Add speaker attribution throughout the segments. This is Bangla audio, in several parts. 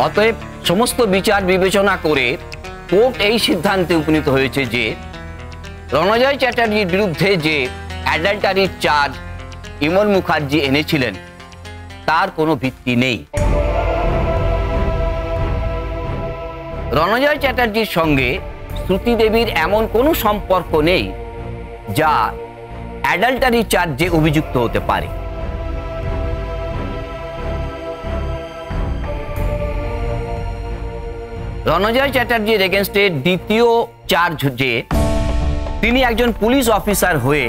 Speaker 1: অতএব সমস্ত বিচার বিবেচনা করে কোর্ট এই সিদ্ধান্তে উপনীত হয়েছে যে রণজয় চ্যাটার্জির বিরুদ্ধে যে অ্যাডাল্টারির চার্জ ইমন মুখার্জি এনেছিলেন তার কোনো ভিত্তি নেই। রণজয় চ্যাটার্জির সঙ্গে শ্রুতি দেবীর এমন কোনো সম্পর্ক নেই যা অ্যাডাল্টারি চার্জে অভিযুক্ত হতে পারে। রণজয় চ্যাটার্জির এগেনস্টে দ্বিতীয় চার্জ যে তিনি একজন পুলিশ অফিসার হয়ে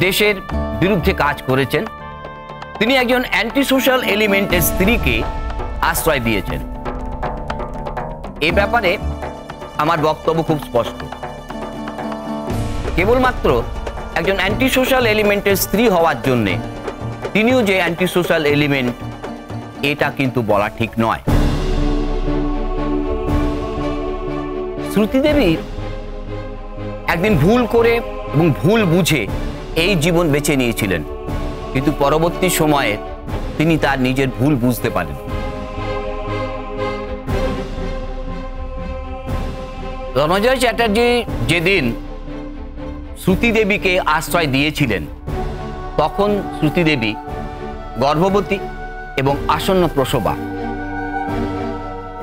Speaker 1: দেশের বিরুদ্ধে কাজ করেছেন, তিনি একজন অ্যান্টি সোশ্যাল এলিমেন্টের স্ত্রীকে আশ্রয় দিয়েছেন। এ ব্যাপারে আমার বক্তব্য খুব স্পষ্ট। কেবলমাত্র একজন অ্যান্টি সোশ্যাল এলিমেন্টের স্ত্রী হওয়ার জন্যে তিনিও যে অ্যান্টি সোশ্যাল এলিমেন্ট এটা কিন্তু বলা ঠিক নয়। শ্রুতি দেবী একদিন ভুল করে এবং ভুল বুঝে এই জীবন বেছে নিয়েছিলেন, কিন্তু পরবর্তী সময়ে তিনি তার নিজের ভুল বুঝতে পারেন। রণজয় চ্যাটার্জি যেদিন শ্রুতি দেবীকে আশ্রয় দিয়েছিলেন তখন শ্রুতি দেবী গর্ভবতী এবং আসন্ন প্রসবা।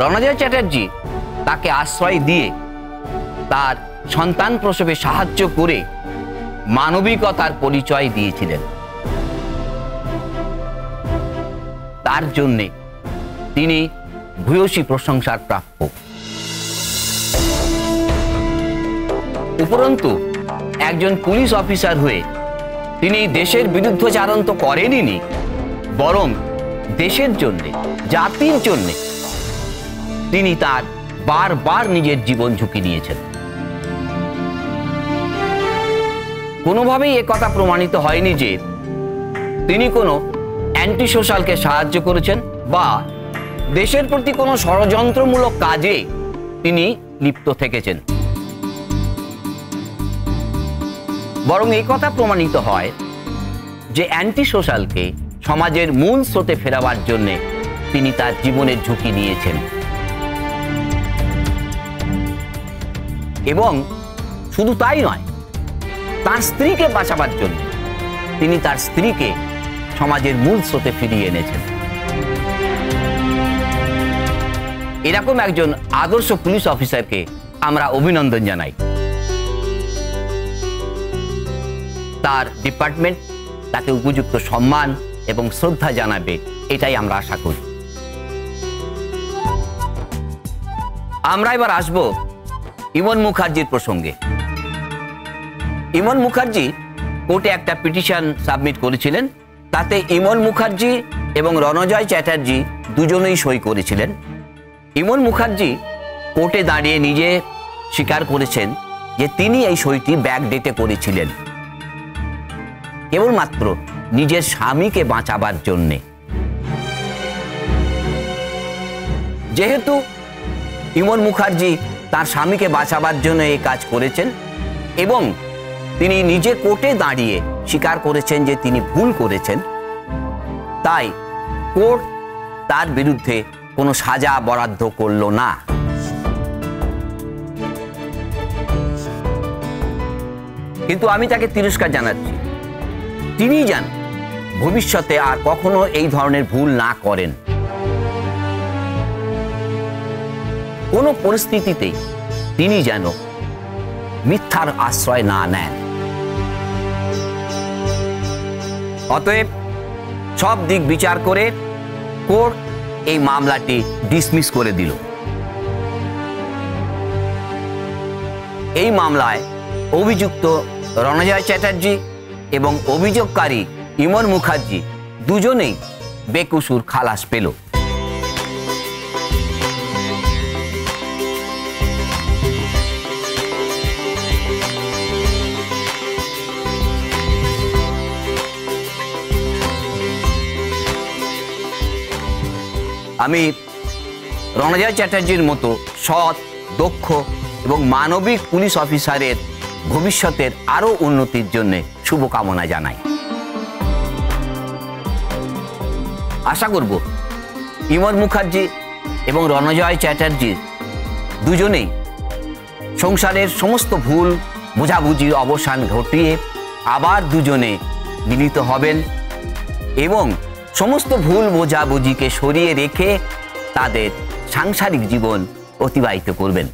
Speaker 1: রণজয় চ্যাটার্জি তাকে আশ্রয় দিয়ে তার সন্তান প্রসবে সাহায্য করে মানবিকতার পরিচয় দিয়েছিলেন। তার জন্যে তিনি ভূয়সী প্রশংসার প্রাপ্য। উপরন্তু একজন পুলিশ অফিসার হয়ে তিনি দেশের বিরুদ্ধাচরণ তো করেনই, বরং দেশের জন্যে, জাতির জন্যে তিনি তার বারবার নিজের জীবন ঝুঁকি নিয়েছেন। কোনোভাবেই একথা প্রমাণিত হয়নি যে তিনি কোনো অ্যান্টি সোশ্যালকে সাহায্য করেছেন বা দেশের প্রতি কোনো ষড়যন্ত্রমূলক কাজে তিনি লিপ্ত থেকেছেন। বরং এই কথা প্রমাণিত হয় যে অ্যান্টি সোশ্যালকে সমাজের মূল স্রোতে ফেরাবার জন্য তিনি তার জীবনের ঝুঁকি নিয়েছেন। এবং শুধু তাই নয়, তার স্ত্রীকে বাঁচাবার জন্য তিনি তার স্ত্রীকে সমাজের মূল স্রোতে ফিরিয়ে এনেছেন। এরকম একজন আদর্শ পুলিশ অফিসারকে আমরা অভিনন্দন জানাই। তার ডিপার্টমেন্ট তাকে উপযুক্ত সম্মান এবং শ্রদ্ধা জানাবে, এটাই আমরা আশা করি। আমরা এবার আসব ইমন মুখার্জির প্রসঙ্গে। ইমন মুখার্জি কোর্টে একটা পিটিশন সাবমিট করেছিলেন, তাতে ইমন মুখার্জি এবং রণজয় চ্যাটার্জি দুজনেই সই করেছিলেন। ইমন মুখার্জি কোর্টে দাঁড়িয়ে নিজে স্বীকার করেছেন যে তিনি এই সইটি ব্যাকডেটে করেছিলেন কেবলমাত্র নিজের স্বামীকে বাঁচাবার জন্যে। যেহেতু ইমন মুখার্জি তার স্বামীকে বাঁচাবার জন্য এই কাজ করেছেন এবং তিনি নিজে কোর্টে দাঁড়িয়ে স্বীকার করেছেন যে তিনি ভুল করেছেন, তাই কোর্ট তার বিরুদ্ধে কোনো সাজা বরাদ্দ করল না। কিন্তু আমি তাকে তিরস্কার জানাচ্ছি। তিনি যেন ভবিষ্যতে আর কখনো এই ধরনের ভুল না করেন, কোনো পরিস্থিতিতেই তিনি যেন মিথ্যার আশ্রয় না নেন। অতএব সব দিক বিচার করে কোর্ট এই মামলাটি ডিসমিস করে দিল। এই মামলায় অভিযুক্ত রণজয় চ্যাটার্জি এবং অভিযোগকারী ইমন মুখার্জি দুজনেই বেকসুর খালাস পেল। আমি রণজয় চ্যাটার্জির মতো সৎ, দক্ষ এবং মানবিক পুলিশ অফিসারের ভবিষ্যতের আরও উন্নতির জন্য শুভকামনা জানাই। আশা করব ইমন মুখার্জি এবং রণজয় চ্যাটার্জি দুজনেই সংসারের সমস্ত ভুল বোঝাবুঝির অবসান ঘটিয়ে আবার দুজনে মিলিত হবেন এবং সমস্ত ভুল বোঝাবুঝিকে সরিয়ে রেখে তাদের সাংসারিক জীবন অতিবাহিত করবেন।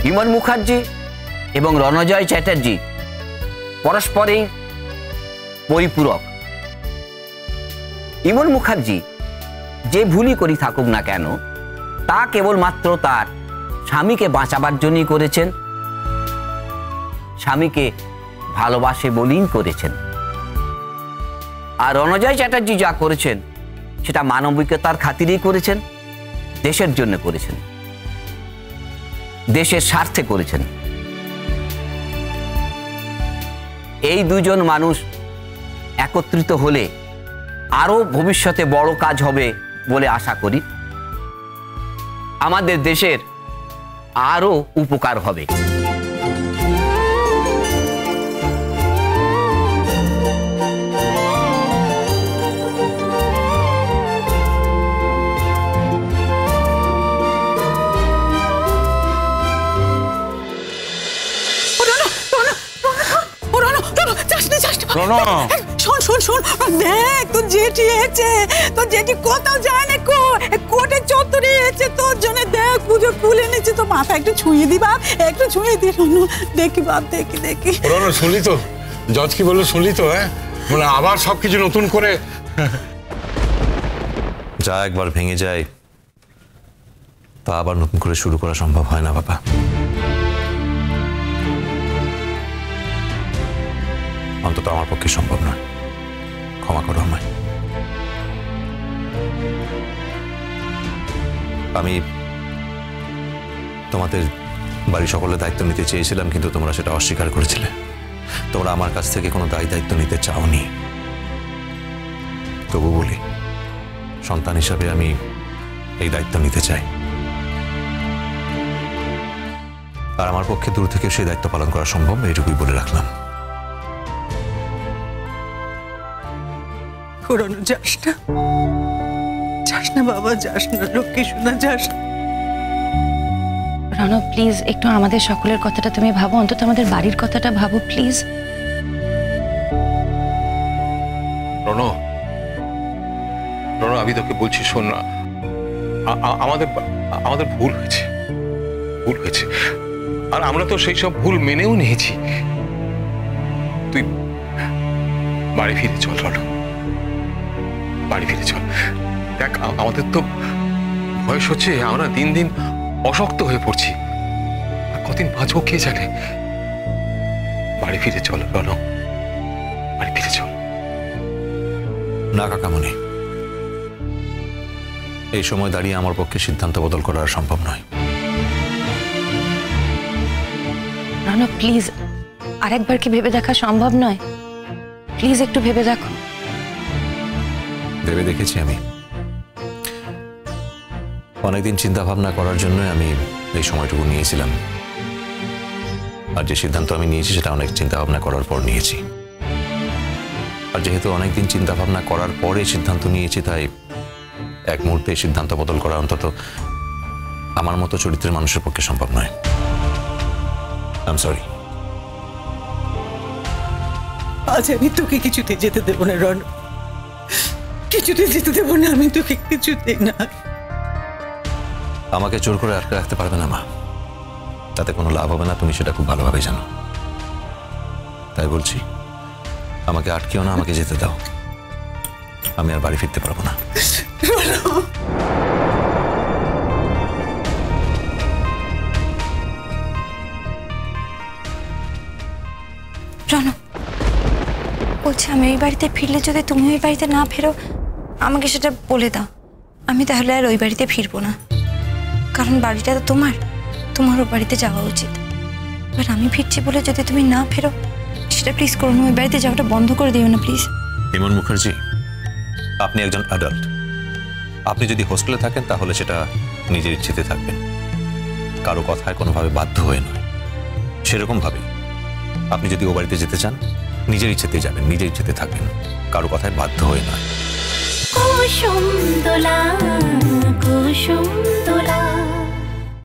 Speaker 1: বিমল মুখার্জি এবং রণজয় চ্যাটার্জি পরস্পরের পরিপূরক। বিমল মুখার্জি যে ভুলই করি থাকুক না কেন তা কেবলমাত্র তার স্বামীকে বাঁচাবার জন্যই করেছেন, স্বামীকে ভালোবাসে বলেই করেছেন। আর রণজয় চ্যাটার্জি যা করেছেন সেটা মানবিকতার খাতিরেই করেছেন, দেশের জন্য করেছেন, দেশের স্বার্থে করেছেন। এই দুজন মানুষ একত্রিত হলে আরো ভবিষ্যতে বড় কাজ হবে বলে আশা করি। আমাদের দেশের আরো উপকার হবে।
Speaker 2: দেখ তোর জেঠি এসেছে, তোর জেঠি কোথাও যায় না, কোর্টের চত্বরে এসেছে তোর জন্য। দেখ পুজো ফুল এনেছে, তো মাথা একটু ছুঁয়ে দি বাপ, একটু ছুঁয়ে দি। দেখি বাপ, দেখি দেখি।
Speaker 3: শুনলি তো জজ কি বললো, শুনলি তো? হ্যাঁ, মানে আবার সবকিছু নতুন করে
Speaker 4: যা একবার ভেঙে যায় তা আবার নতুন করে শুরু করা সম্ভব হয় না বাবা। অন্তত আমার পক্ষে সম্ভব নয়। ক্ষমা করো আমায়। আমি তোমাদের বাড়ির সকলের দায়িত্ব নিতে চেয়েছিলাম, কিন্তু তোমরা সেটা অস্বীকার করেছিলে। তোমরা আমার কাছ থেকে কোনো দায়িত্ব নিতে চাওনি। তবু বলি, সন্তান হিসাবে আমি এই দায়িত্ব নিতে চাই, আর আমার পক্ষে দূর থেকে সেই দায়িত্ব পালন করা সম্ভব, এইটুকুই বলে রাখলাম।
Speaker 2: যাস না, যাস না বাবা, যাস না, লক্ষ্মী শোনা, যাস না।
Speaker 5: রণ প্লিজ একটু আমাদের সকলের কথাটা তুমি ভাবো, অন্তত আমাদের বাড়ির কথাটা ভাবো প্লিজ।
Speaker 6: রণ, আমি তোকে বলছি, শোন না, আমাদের ভুল হয়েছে, ভুল হয়েছে, আর আমরা তো সেই সব ভুল মেনেও নিয়েছি। তুই বাড়ি ফিরে চল রণ, বাড়ি ফিরে চল। দেখ আমাদের তো বয়স হচ্ছে, আমরা দিন দিন অশক্ত হয়ে পড়ছি, কদিন বাঁচবো কে জানে। বাড়ি ফিরে চল রণ, বাড়ি ফিরে চল।
Speaker 4: না কাকামণি, এই সময় দাঁড়িয়ে আমার পক্ষে সিদ্ধান্ত বদল করা সম্ভব নয়।
Speaker 5: রণ প্লিজ, আরেকবার কি ভেবে দেখা সম্ভব নয়? প্লিজ একটু ভেবে দেখো।
Speaker 4: ভেবে দেখেছি আমি। অনেকদিন চিন্তা ভাবনা করার জন্য আমি এই সময়টুকু নিয়েছিলাম, আর যে সিদ্ধান্ত আমি নিয়েছি সেটা অনেক চিন্তা ভাবনা করার পর নিয়েছি। আর যেহেতু অনেকদিন চিন্তা ভাবনা করার পরে সিদ্ধান্ত নিয়েছি, তাই এক মুহূর্তে সিদ্ধান্ত বদল করা অন্তত আমার মতো চরিত্রের মানুষের পক্ষে সম্ভব নয়। I am sorry.
Speaker 2: আজ আমি তোকে কিছুতে যেতে দেবো না রণ, কিছুতে যেতে দেবো না আমি তোকে, কিছুতে না।
Speaker 4: আমাকে জোর করে আটকে রাখতে পারবে না মা, তাতে কোনো লাভ হবে না, তুমি সেটা খুব ভালোভাবে জানো। তাই বলছি, আমাকে আটকেও না, আমাকে যেতে দাও। আমি আর বাড়ি ফিরতে পারবো না।
Speaker 5: রণ বলছি, আমি ওই বাড়িতে ফিরলে যদি তুমি ওই বাড়িতে না ফেরো, আমাকে সেটা বলে দাও। আমি তাহলে আর ওই বাড়িতে ফিরবো না, কারণ বাড়িটা তো তোমার, তোমারও বাড়িতে যাওয়া উচিত। এবার আমি ফিরছি বলে যদি তুমি না ফেরো, সেটা প্লিজ করো না, ওই বাড়িতে যাওয়াটা বন্ধ করে দিও না প্লিজ।
Speaker 4: বিমল মুখার্জি, আপনি একজন অ্যাডাল্ট। আপনি যদি হোস্টেলে থাকেন তাহলে সেটা নিজের ইচ্ছেতে থাকবেন, কারো কথায় কোনোভাবে বাধ্য হয়ে নয়। সেরকমভাবে আপনি যদি ও বাড়িতে যেতে চান, নিজের ইচ্ছেতে যাবেন, নিজের ইচ্ছেতে থাকবেন, কারো কথায় বাধ্য হয়ে নয়।
Speaker 7: সম্ভব।